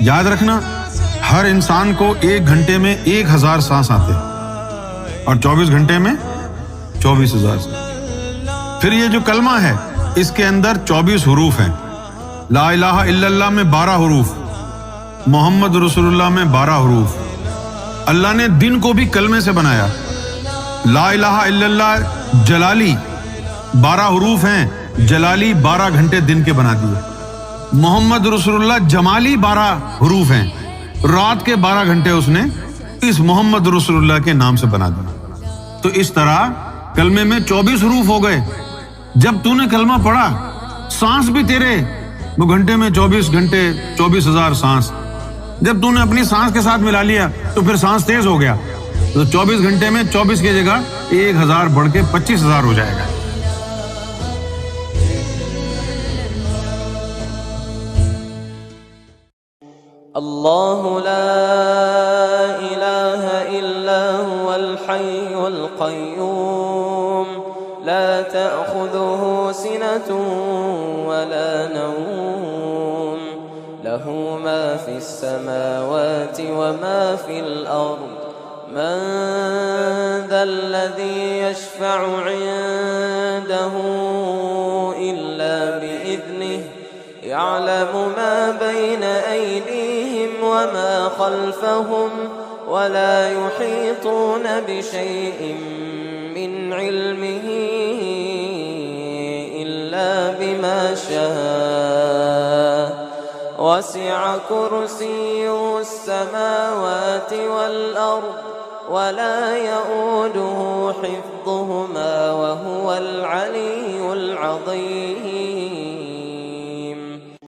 یاد رکھنا ہر انسان کو 1 گھنٹے میں 1000 سانس آتے ہیں اور 24 گھنٹے میں 24,000 سانس۔ پھر یہ جو کلمہ ہے اس کے اندر 24 حروف ہیں۔ لا الہ الا اللہ میں 12 حروف، محمد رسول اللہ میں 12 حروف۔ اللہ نے دن کو بھی کلمے سے بنایا۔ لا الہ الا اللہ جلالی 12 حروف ہیں، جلالی 12 گھنٹے دن کے بنا دیے۔ محمد رسول اللہ جمالی 12 حروف ہیں، رات کے 12 گھنٹے اس نے اس محمد رسول اللہ کے نام سے بنا دیا۔ تو اس طرح کلمے میں 24 حروف ہو گئے۔ جب تو نے کلمہ پڑھا، سانس بھی تیرے وہ گھنٹے میں 24 گھنٹے 24,000 سانس۔ جب تو نے اپنی سانس کے ساتھ ملا لیا تو پھر سانس تیز ہو گیا، تو 24 گھنٹے میں 24 کی جگہ 1000 بڑھ کے 25,000 ہو جائے گا۔ اللہ لا الہ الا هو الحی القیوم لا تأخذه سنة ولا نوم له ما في السماوات وما في الأرض من ذا الذي يشفع عنده إلا بإذنه يعلم ما بين أيديهم وما خلفهم ولا يحيطون بشيء من علمه إلا بما شاء وسع كرسيه السماوات والأرض ولا يؤوده حفظهما وهو العلي العظيم۔